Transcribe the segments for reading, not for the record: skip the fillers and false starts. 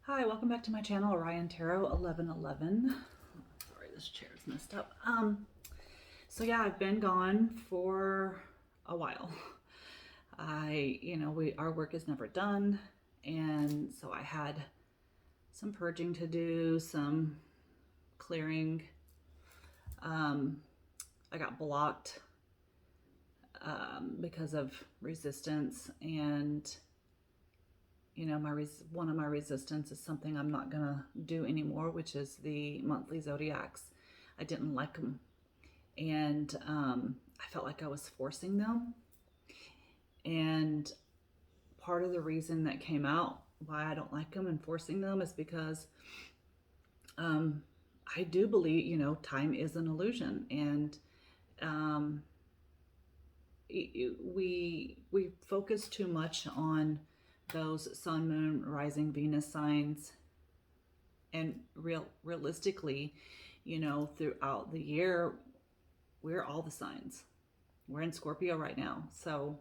Hi, welcome back to my channel, Orion Tarot 1111. Sorry, this chair's messed up. So yeah, I've been gone for a while. Our work is never done, and so I had some purging to do, some clearing. I got blocked because of resistance, and one of my resistance is something I'm not gonna do anymore, which is the monthly zodiacs. I didn't like them, and I felt like I was forcing them. And part of the reason that came out why I don't like them and forcing them is because I do believe, time is an illusion, and um, we focus too much on those sun, moon, rising Venus signs, and realistically, throughout the year, we're all the signs. We're in Scorpio right now, so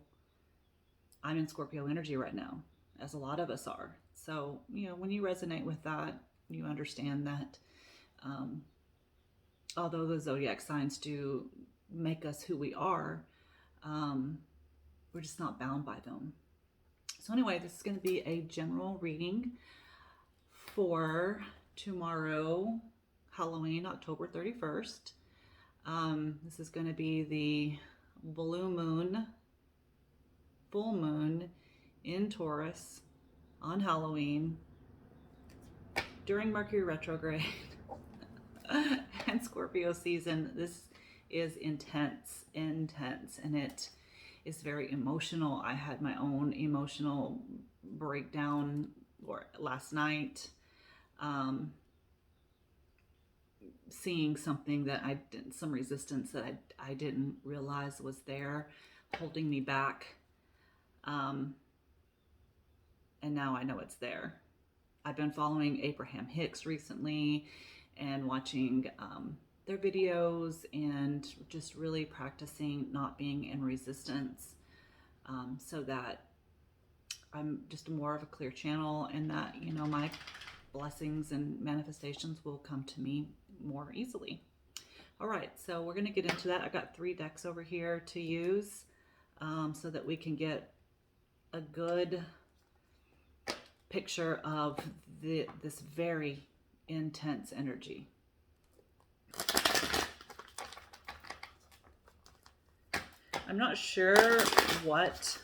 I'm in Scorpio energy right now, as a lot of us are. So when you resonate with that, you understand that although the zodiac signs do make us who we are, we're just not bound by them. So anyway, this is going to be a general reading for tomorrow, Halloween, October 31st. This is going to be the blue moon, full moon in Taurus on Halloween during Mercury retrograde and Scorpio season. This is intense, and it is very emotional. I had my own emotional breakdown last night, seeing something that some resistance that I didn't realize was there, holding me back. And now I know it's there. I've been following Abraham Hicks recently and watching their videos and just really practicing not being in resistance, so that I'm just more of a clear channel, and that my blessings and manifestations will come to me more easily. All right, so we're going to get into that. I got 3 decks over here to use, so that we can get a good picture of this very intense energy. I'm not sure what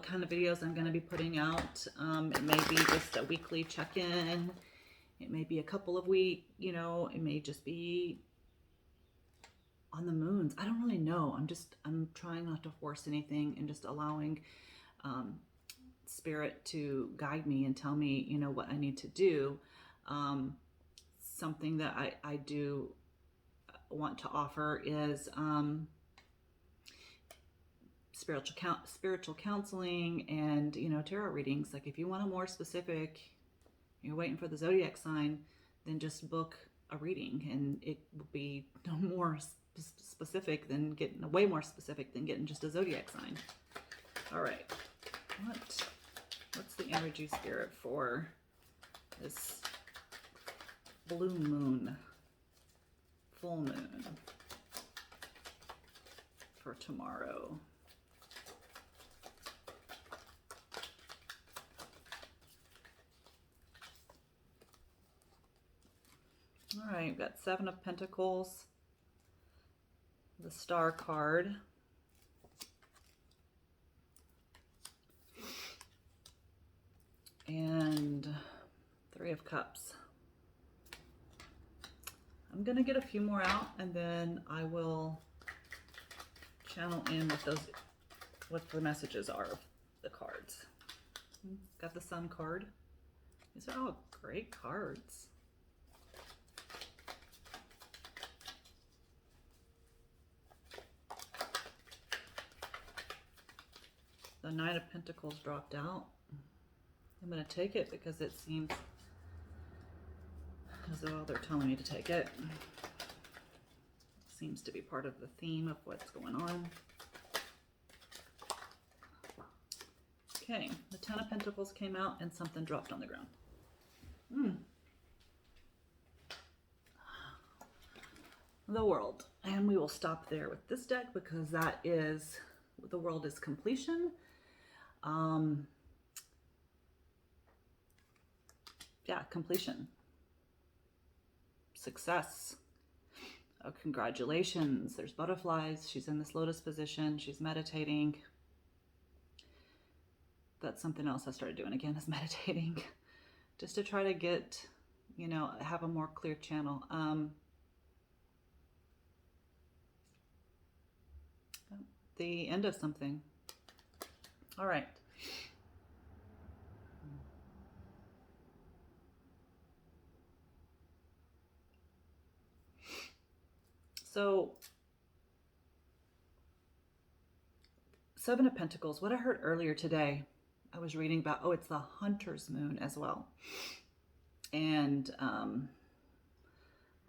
kind of videos I'm going to be putting out. It may be just a weekly check-in. It may be a couple of weeks, it may just be on the moons. I don't really know. I'm trying not to force anything and just allowing Spirit to guide me and tell me, what I need to do. Something that I do want to offer is spiritual counseling and tarot readings. Like if you want a more specific, you're waiting for the zodiac sign, then just book a reading, and it will be no more specific than getting way more specific than getting just a zodiac sign. All right, what's the energy, Spirit, for this blue moon, full moon for tomorrow? All right, we've got 7 of Pentacles, the Star card, and 3 of Cups. I'm going to get a few more out, and then I will channel in what the messages are of the cards. Got the Sun card. These are all great cards. The Knight of Pentacles dropped out. I'm going to take it because it seems as though they're telling me to take it. Seems to be part of the theme of what's going on. Okay, the Ten of Pentacles came out and something dropped on the ground. Mm. The World. And we will stop there with this deck because that is, the world is completion. Yeah, completion. Success. Oh, congratulations. There's butterflies. She's in this lotus position. She's meditating. That's something else I started doing again, is meditating. Just to try to get, have a more clear channel. The end of something. All right. So, Seven of Pentacles. What I heard earlier today, I was reading about, it's the Hunter's Moon as well. And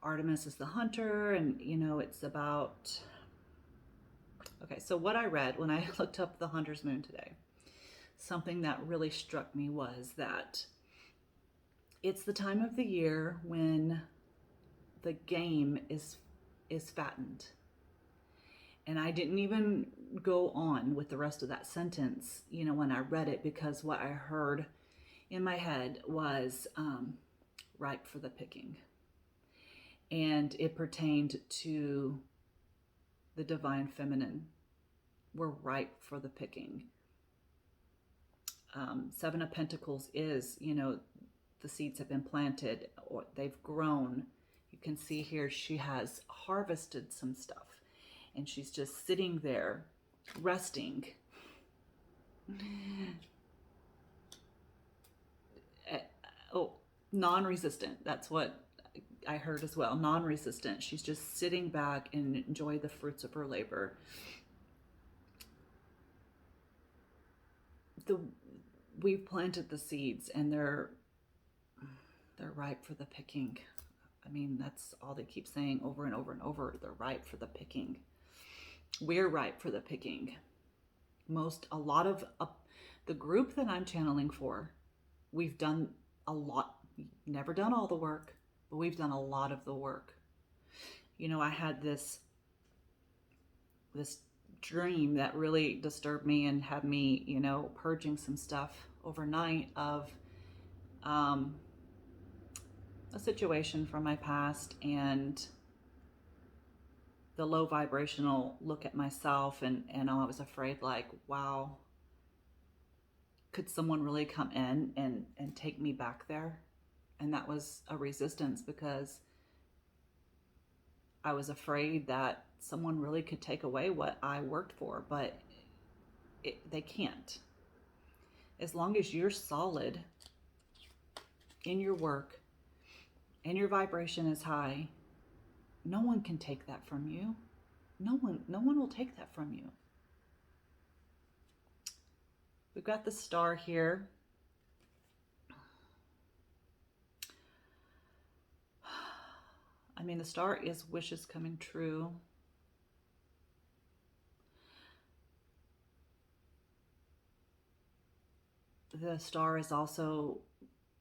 Artemis is the hunter, and, it's about... Okay, so what I read when I looked up the Hunter's Moon today, something that really struck me was that it's the time of the year when the game is fattened. And I didn't even go on with the rest of that sentence, when I read it, because what I heard in my head was ripe for the picking. And it pertained to the divine feminine. We're ripe for the picking. Seven of Pentacles is, the seeds have been planted or they've grown. You can see here she has harvested some stuff and she's just sitting there resting. Non-resistant. That's what I heard as well. Non-resistant. She's just sitting back and enjoy the fruits of her labor. We've planted the seeds and they're ripe for the picking. I mean, that's all they keep saying over and over and over. They're ripe for the picking. We're ripe for the picking. A lot of the group that I'm channeling for, we've done a lot. Never done all the work, but we've done a lot of the work. I had this dream that really disturbed me and had me, purging some stuff overnight of a situation from my past and the low vibrational look at myself, and I was afraid, like, wow, could someone really come in and take me back there? And that was a resistance because I was afraid that someone really could take away what I worked for, but they can't. As long as you're solid in your work and your vibration is high, no one can take that from you. No one will take that from you. We've got the star here. I mean, the star is wishes coming true. The star is also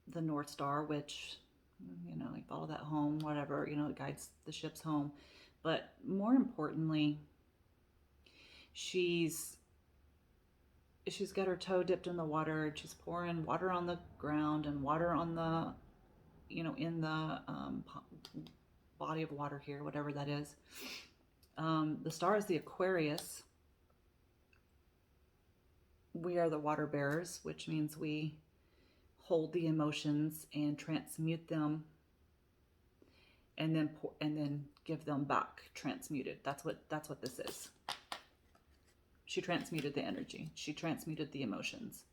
the North Star, which, you follow that home, whatever, it guides the ships home. But more importantly, she's got her toe dipped in the water. She's pouring water on the ground and water on the, in the body of water here, whatever that is. The star is the Aquarius. We are the water bearers, which means we hold the emotions and transmute them, and then give them back transmuted. That's what this is. She transmuted the energy. She transmuted the emotions.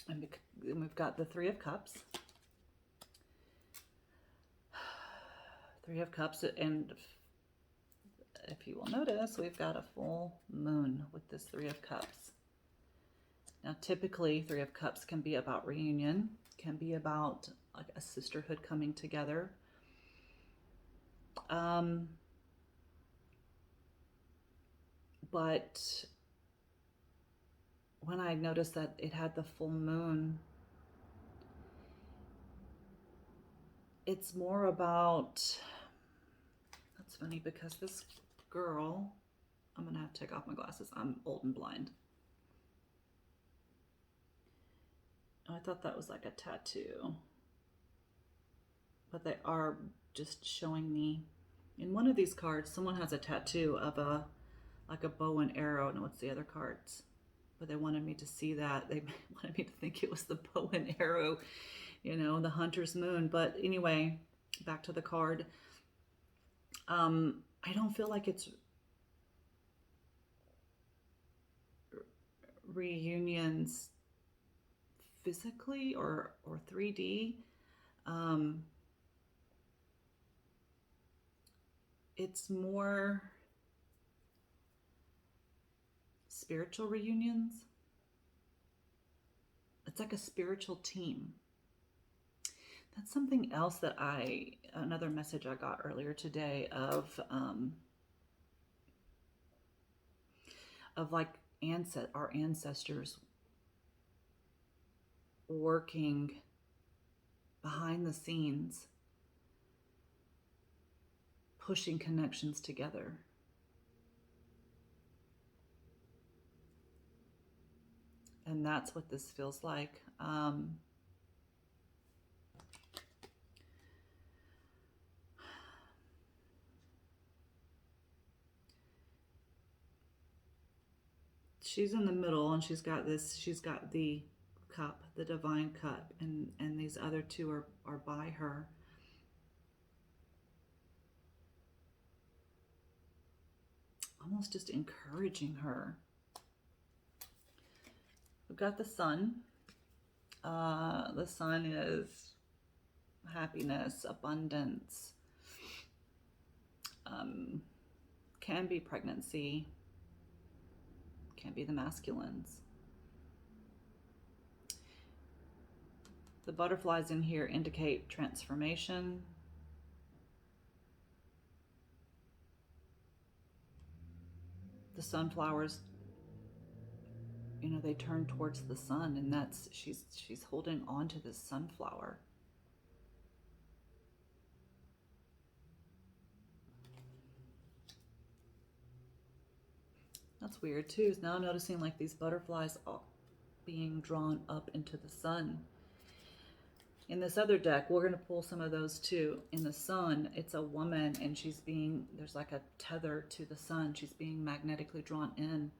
And we've got the Three of Cups. Three of Cups, and if you will notice, we've got a full moon with this Three of Cups. Now, typically, Three of Cups can be about reunion, can be about like a sisterhood coming together. But when I noticed that it had the full moon it's more about, that's funny because this girl, I'm going to have to take off my glasses. I'm old and blind. I thought that was like a tattoo, but they are just showing me. In one of these cards, someone has a tattoo of like a bow and arrow. No, it's the other cards. But they wanted me to see that. They wanted me to think it was the bow and arrow, you know, the hunter's moon. But anyway, back to the card. I don't feel like it's reunions physically or 3D. It's more spiritual reunions. It's like a spiritual team. That's something else that another message I got earlier today of like our ancestors working behind the scenes, pushing connections together. And that's what this feels like. She's in the middle and she's got the cup, the divine cup, and these other two are by her. Almost just encouraging her. We've got the sun. The sun is happiness, abundance, can be pregnancy, can be the masculines. The butterflies in here indicate transformation. The sunflowers, you know, they turn towards the sun, and that's she's holding on to this sunflower. That's weird too, is now noticing like these butterflies all being drawn up into the sun. In this other deck, we're going to pull some of those too. In the sun, it's a woman and there's like a tether to the sun. She's being magnetically drawn in.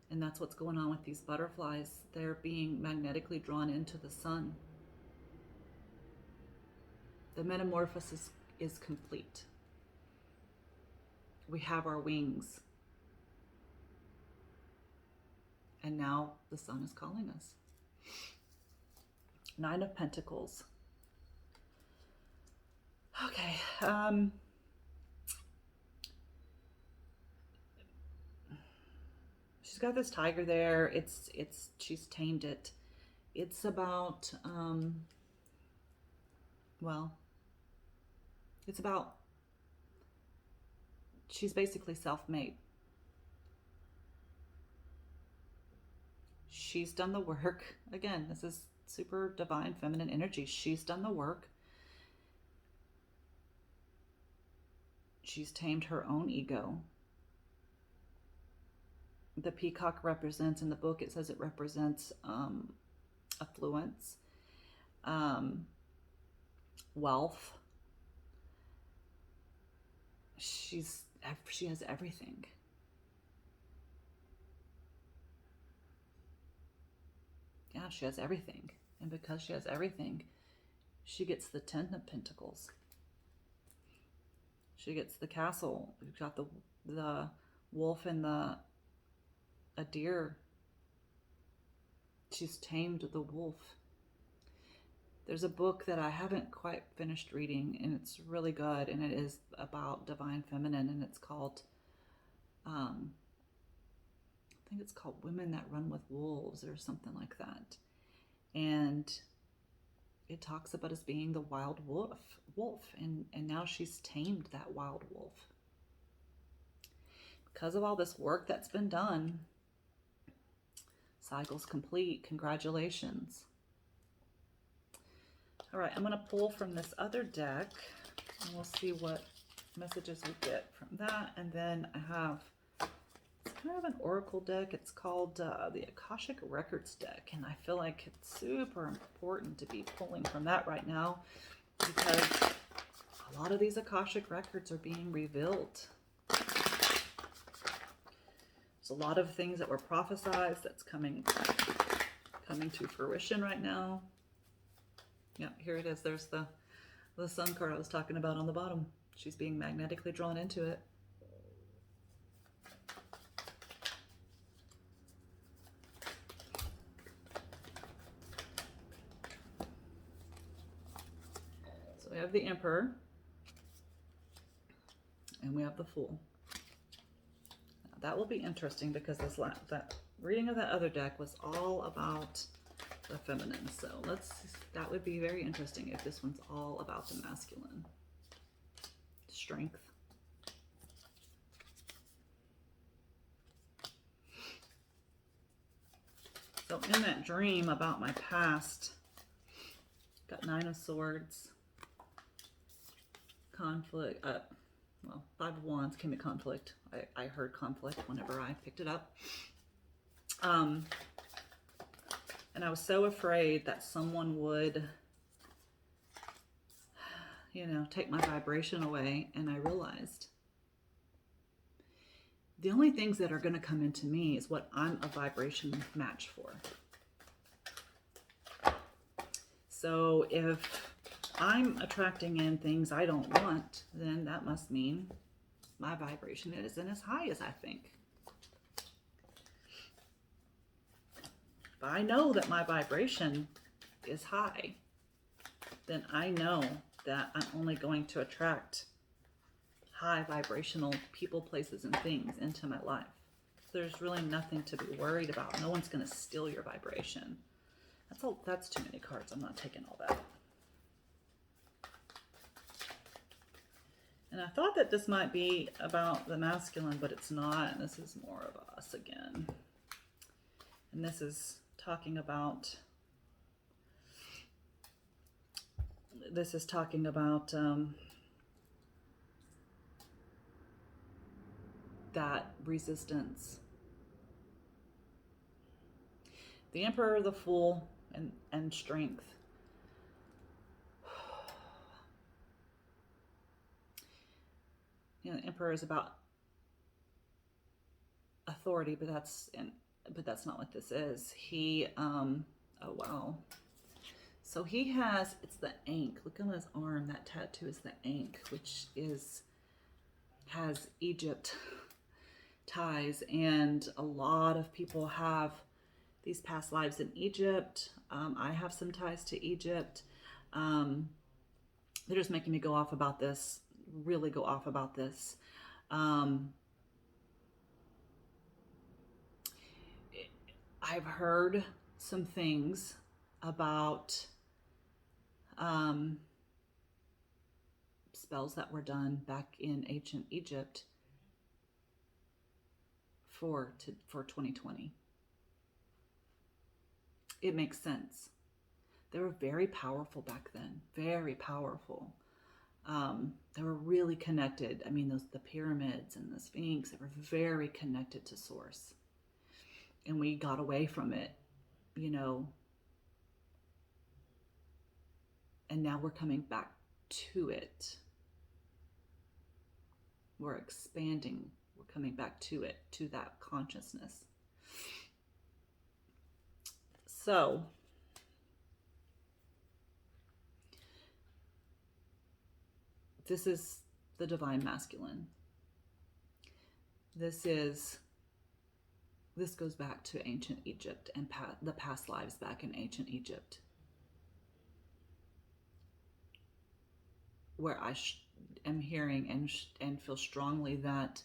And that's what's going on with these butterflies. They're being magnetically drawn into the sun. The metamorphosis is complete. We have our wings. And now the sun is calling us. Nine of Pentacles. Okay. She's got this tiger there. She's tamed it. It's about, she's basically self-made. She's done the work. Again, this is super divine feminine energy. She's done the work. She's tamed her own ego. The peacock represents, in the book, it says it represents affluence, wealth. She has everything. Yeah, she has everything. And because she has everything, she gets the 10 of Pentacles. She gets the castle. We've got the wolf and a deer. She's tamed the wolf. There's a book that I haven't quite finished reading, and it's really good, and it is about divine feminine, and it's called, I think it's called Women That Run with Wolves or something like that. And it talks about us being the wild wolf, and now she's tamed that wild wolf. Because of all this work that's been done, cycle's complete. Congratulations. All right, I'm going to pull from this other deck, and we'll see what messages we get from that. And then I have, it's kind of an oracle deck. It's called the Akashic Records deck, and I feel like it's super important to be pulling from that right now because a lot of these Akashic Records are being revealed. There's a lot of things that were prophesied that's coming to fruition right now. Yeah, here it is. There's the sun card I was talking about on the bottom. She's being magnetically drawn into it. So we have the Emperor and we have the Fool. Now, that will be interesting because that reading of that other deck was all about the feminine. So that would be very interesting if this one's all about the masculine. Strength. So in that dream about my past, got 9 of Swords, conflict, well, 5 of Wands came to conflict. I heard conflict whenever I picked it up. And I was so afraid that someone would, you know, take my vibration away. And I realized the only things that are going to come into me is what I'm a vibration match for. So if I'm attracting in things I don't want, then that must mean my vibration isn't as high as I think. If I know that my vibration is high, then I know that I'm only going to attract high vibrational people, places, and things into my life. There's really nothing to be worried about. No one's going to steal your vibration. That's too many cards. I'm not taking all that. And I thought that this might be about the masculine, but it's not. And this is more of us again. And this is talking about that resistance. The Emperor, the Fool, and strength. You know, the Emperor is about authority, but that's not what this is. He oh wow. So he has, it's the Ankh. Look on his arm. That tattoo is the Ankh, which has Egypt ties, and a lot of people have these past lives in Egypt. I have some ties to Egypt. They're just making me go off about this, really go off about this. I've heard some things about spells that were done back in ancient Egypt for 2020. It makes sense. They were very powerful back then, very powerful. They were really connected. I mean, the pyramids and the Sphinx, they were very connected to source. And we got away from it, you know. And now we're coming back to it. We're expanding. We're coming back to it, to that consciousness. So, this is the divine masculine. This goes back to ancient Egypt and the past lives back in ancient Egypt, where I am hearing and feel strongly that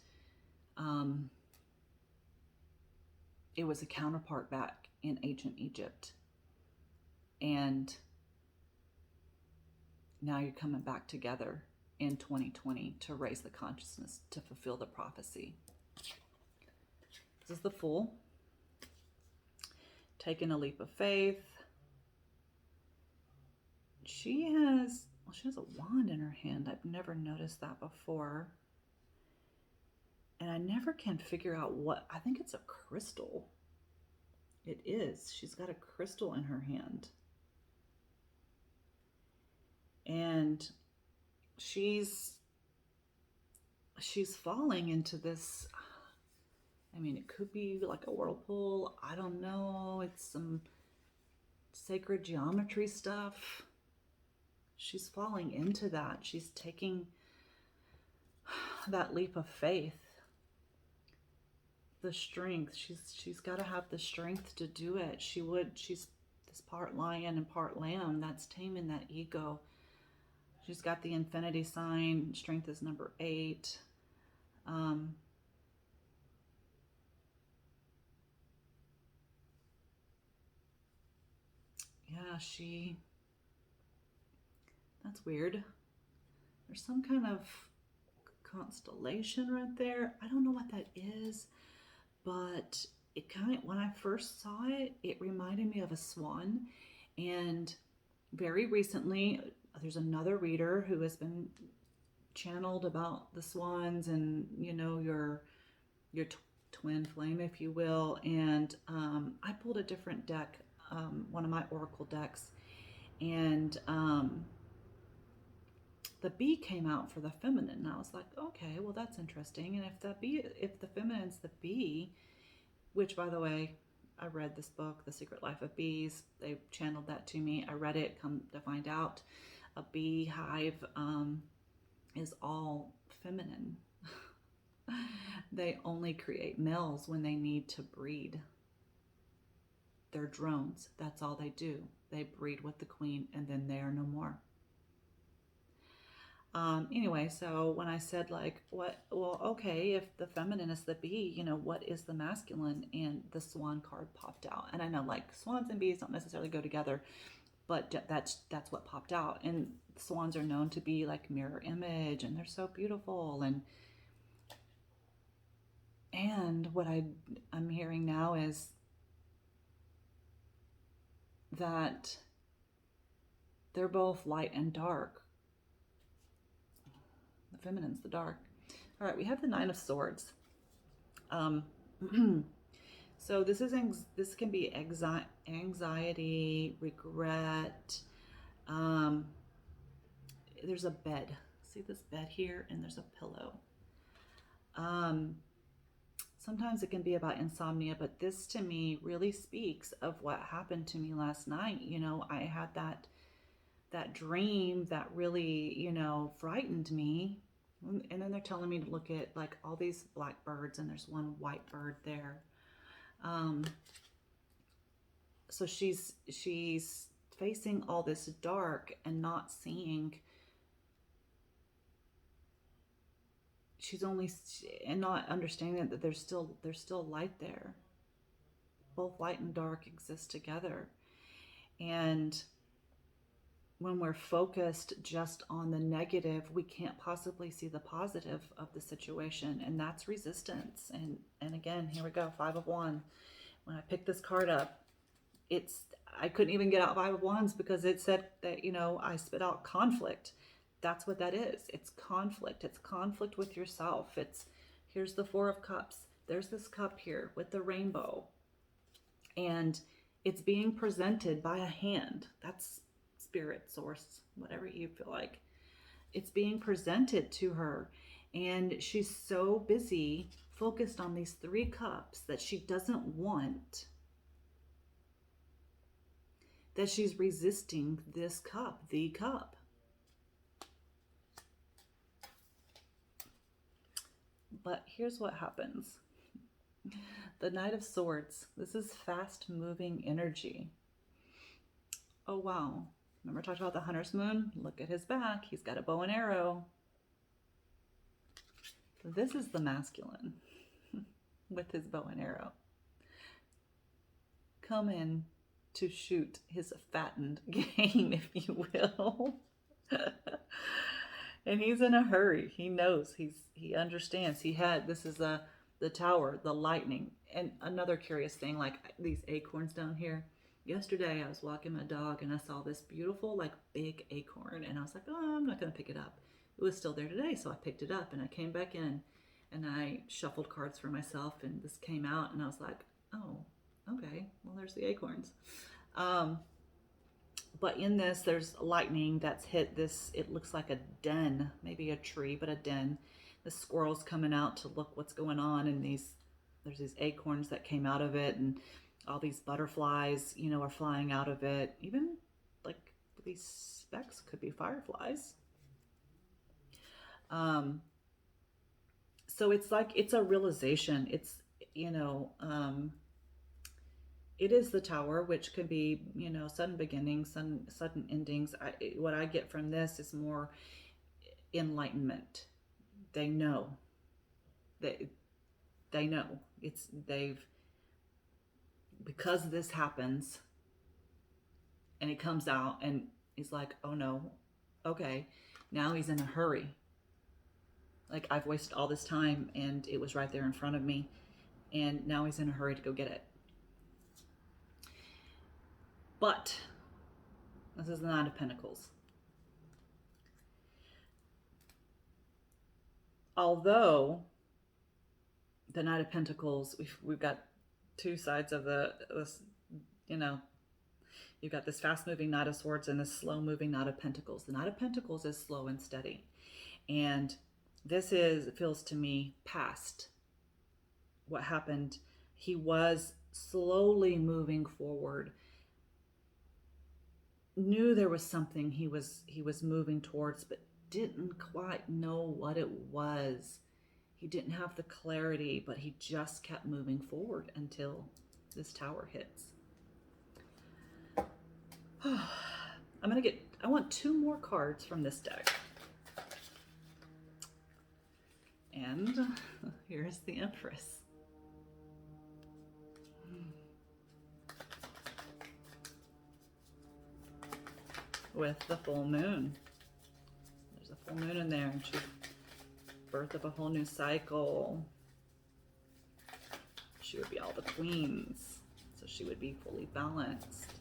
it was a counterpart back in ancient Egypt, and now you're coming back together in 2020 to raise the consciousness, to fulfill the prophecy. This is the Fool, taking a leap of faith. she has, well, she has a wand in her hand. I've never noticed that before. And I never can figure out what, I think it's a crystal. It is. She's got a crystal in her hand. And she's falling into this, I mean, it could be like a whirlpool. I don't know. It's some sacred geometry stuff. She's falling into that. She's taking that leap of faith. The strength. She's got to have the strength to do it. She's this part lion and part lamb. That's taming that ego. She's got the infinity sign. Strength is number 8. Yeah, that's weird. There's some kind of constellation right there. I don't know what that is, but it kind of, when I first saw it, it reminded me of a swan. And very recently, there's another reader who has been channeled about the swans and, you know, your twin flame, if you will. And I pulled a different deck, one of my oracle decks, and the bee came out for the feminine. And I was like, okay, well, that's interesting. And if the feminine's the bee, which, by the way, I read this book, The Secret Life of Bees. They channeled that to me. I read it. Come to find out, a beehive is all feminine. They only create males when they need to breed. They're drones. That's all they do. They breed with the queen, and then they are no more. Anyway, so when I said, like, well, okay, if the feminine is the bee, you know, what is the masculine? And the swan card popped out. And I know, like, swans and bees don't necessarily go together, but that's what popped out. And swans are known to be like mirror image, and they're so beautiful. And what I'm hearing now is that they're both light and dark. The feminine's the dark. All right, we have the 9 of Swords. So this can be anxiety, regret. There's a bed. See this bed here, and there's a pillow. Sometimes it can be about insomnia, but this to me really speaks of what happened to me last night. You know, I had that dream that really, you know, frightened me. And then they're telling me to look at like all these black birds, and there's one white bird there. So she's facing all this dark and not seeing. And not understanding that there's still light there. Both light and dark exist together. And when we're focused just on the negative, we can't possibly see the positive of the situation, and that's resistance. And again, here we go, 5 of Wands. When I picked this card up, I couldn't even get out 5 of Wands because it said that, you know, I spit out conflict. That's what that is. It's conflict. It's conflict with yourself. Here's the 4 of Cups. There's this cup here with the rainbow, and it's being presented by a hand. That's spirit, source, whatever you feel like. It's being presented to her, and she's so busy focused on these 3 cups that she doesn't want, that she's resisting this cup, the cup. But here's what happens. The Knight of Swords. This is fast-moving energy. Oh, wow. Remember I talked about the Hunter's Moon? Look at his back. He's got a bow and arrow. This is the masculine with his bow and arrow. Come in to shoot his fattened game, if you will. And he's in a hurry. He knows. He understands. This is the tower, the lightning. And another curious thing, like these acorns down here, Yesterday I was walking my dog and I saw this beautiful, like, big acorn, and I was like, oh, I'm not going to pick it up. It was still there today, so I picked it up and I came back in and I shuffled cards for myself, and this came out, and I was like, oh, okay, well, there's the acorns. But in this, there's lightning that's hit this, it looks like a den, maybe a tree, but a den. The squirrel's coming out to look what's going on, and there's these acorns that came out of it, and all these butterflies, are flying out of it. Even like these specks could be fireflies. So it's like, it's a realization. It's, it is the Tower, which could be, sudden beginnings, sudden endings. What I get from this is more enlightenment. They know. They know. Because this happens, and it comes out, and he's like, oh no, okay, now he's in a hurry. Like, I've wasted all this time, and it was right there in front of me, and now he's in a hurry to go get it. But this is the Nine of Pentacles. Although the Knight of Pentacles, we've got two sides of this, you've got this fast-moving Knight of Swords and this slow-moving Knight of Pentacles. The Knight of Pentacles is slow and steady, and this feels to me past what happened. He was slowly moving forward, knew there was something he was moving towards, but didn't quite know what it was. He didn't have the clarity, but he just kept moving forward until this Tower hits. I want two more cards from this deck. And here's the Empress. With the full moon. There's a full moon in there, and she's birth of a whole new cycle. She would be all the queens, so she would be fully balanced.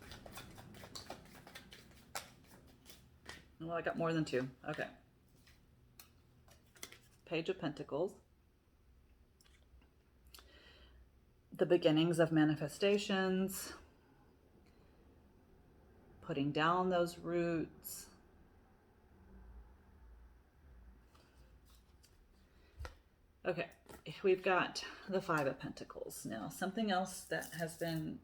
Well, I got more than two. Okay. Page of Pentacles. The beginnings of manifestations. Putting down those roots. Okay, we've got the Five of Pentacles. Now, something else that has been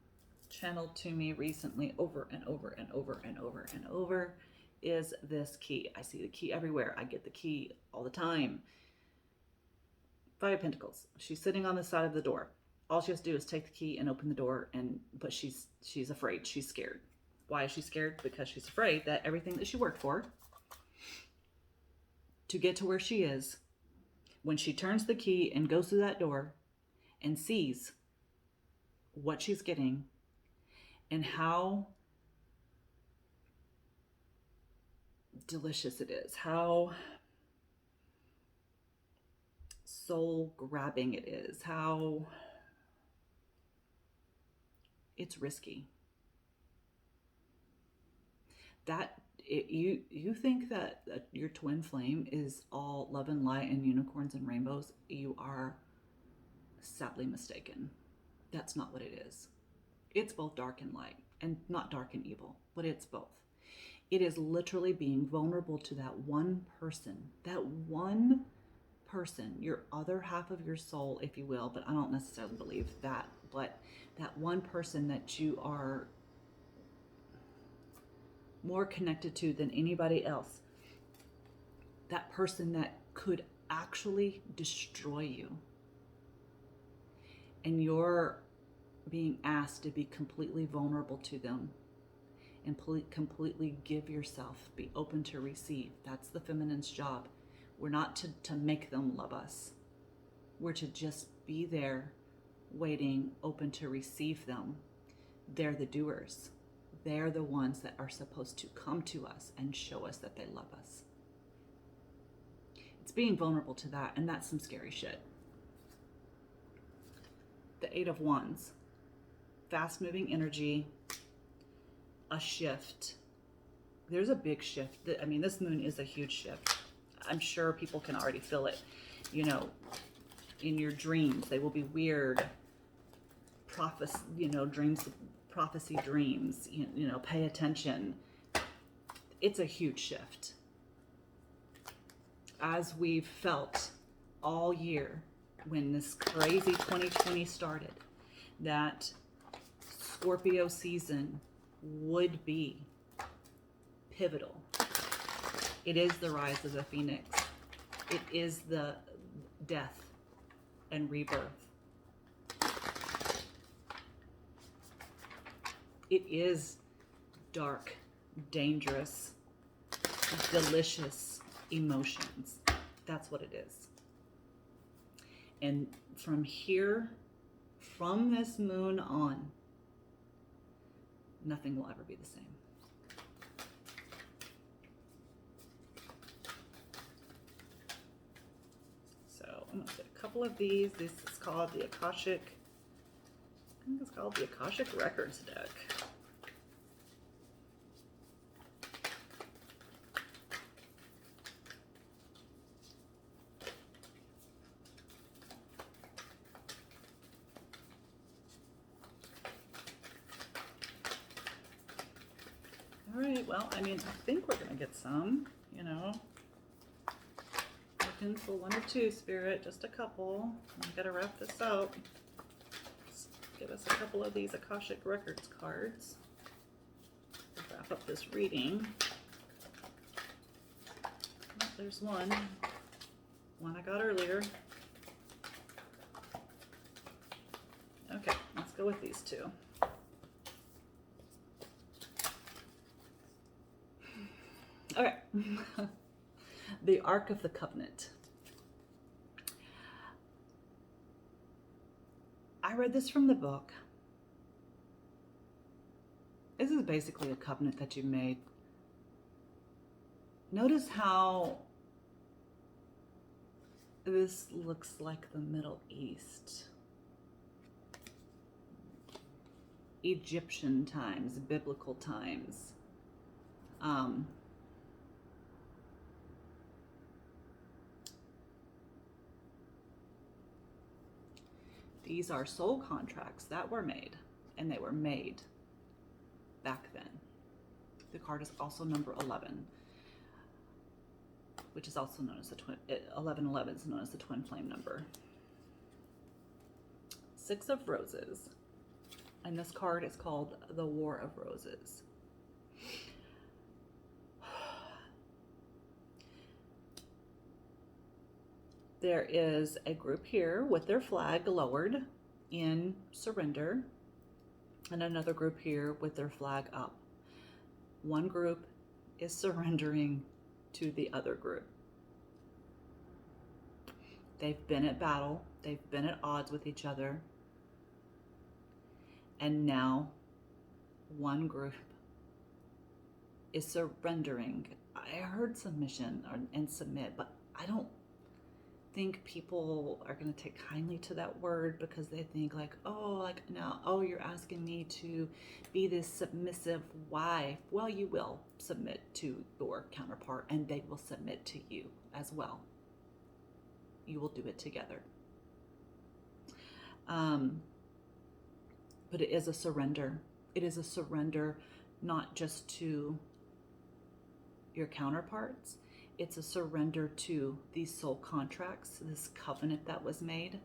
channeled to me recently over and over and over and over and over is this key. I see the key everywhere. I get the key all the time. Five of Pentacles. She's sitting on the side of the door. All she has to do is take the key and open the door, but she's afraid. She's scared. Why is she scared? Because she's afraid that everything that she worked for to get to where she is, when she turns the key and goes through that door and sees what she's getting and how delicious it is, how soul grabbing it is, how it's risky. You think that your twin flame is all love and light and unicorns and rainbows, you are sadly mistaken. That's not what it is. It's both dark and light, and not dark and evil, but it's both. It is literally being vulnerable to that one person, your other half of your soul, if you will, but I don't necessarily believe that, but that one person that you are more connected to than anybody else. That person that could actually destroy you. And you're being asked to be completely vulnerable to them and completely give yourself, be open to receive. That's the feminine's job. We're not to make them love us. We're to just be there, waiting, open to receive them. They're the doers. They're the ones that are supposed to come to us and show us that they love us. It's being vulnerable to that, and that's some scary shit. The Eight of Wands. Fast-moving energy. a shift. There's a big shift. I mean, this moon is a huge shift. I'm sure people can already feel it. You know, in your dreams, they will be weird prophecy, dreams, prophecy dreams, pay attention. It's a huge shift. As we've felt all year when this crazy 2020 started, that Scorpio season would be pivotal. It is the rise of the phoenix. It is the death and rebirth. It is dark, dangerous, delicious emotions. That's what it is. And from here, from this moon on, nothing will ever be the same. So I'm gonna get a couple of these. This is called the Akashic, I think it's called the Akashic Records deck. All right, well, I mean, I think we're gonna get some, looking for one or two, Spirit, just a couple. I gotta wrap this out. Give us a couple of these Akashic Records cards. Wrap up this reading. Oh, there's one I got earlier. Okay, let's go with these two. Okay. The Ark of the Covenant. I read this from the book. This is basically a covenant that you made. Notice how this looks like the Middle East. Egyptian times, biblical times. These are soul contracts that were made, and they were made back then. The card is also number 11, which is also known as the twin. 1111 is known as the twin flame number. 6 of Roses, and this card is called the War of Roses. There is a group here with their flag lowered in surrender, and another group here with their flag up. One group is surrendering to the other group. They've been at battle, they've been at odds with each other, and now one group is surrendering. I heard submission and submit, but I don't think people are going to take kindly to that word, because they think like, you're asking me to be this submissive wife. Well, you will submit to your counterpart, and they will submit to you as well. You will do it together. But it is a surrender. It is a surrender not just to your counterparts. It's a surrender to these soul contracts, this covenant that was made.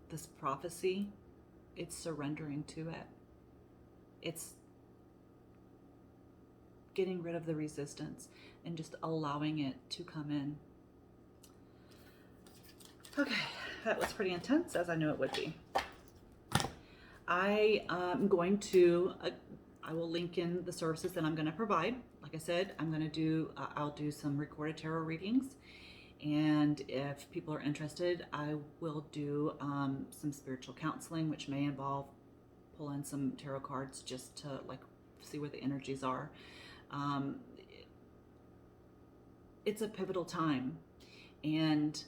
This prophecy, it's surrendering to it. It's getting rid of the resistance and just allowing it to come in. Okay, that was pretty intense, as I knew it would be. I am going to... I will link in the services that I'm going to provide. Like I said, I'll do some recorded tarot readings. And if people are interested, I will do some spiritual counseling, which may involve pulling some tarot cards just to see where the energies are. It's a pivotal time, and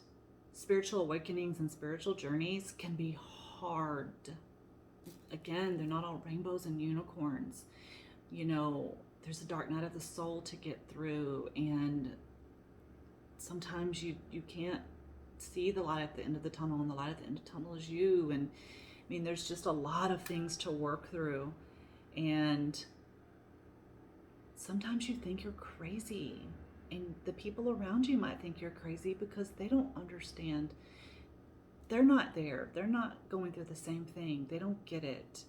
spiritual awakenings and spiritual journeys can be hard. Again, they're not all rainbows and unicorns. You know, there's a dark night of the soul to get through, and sometimes you can't see the light at the end of the tunnel, and the light at the end of the tunnel is you. And I mean, there's just a lot of things to work through, and sometimes you think you're crazy, and the people around you might think you're crazy because they don't understand. They're not there. They're not going through the same thing. They don't get it.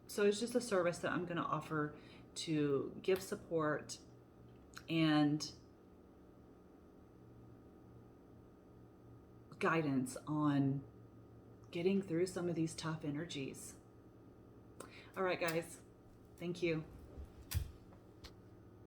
So it's just a service that I'm going to offer to give support and guidance on getting through some of these tough energies. All right, guys. Thank you.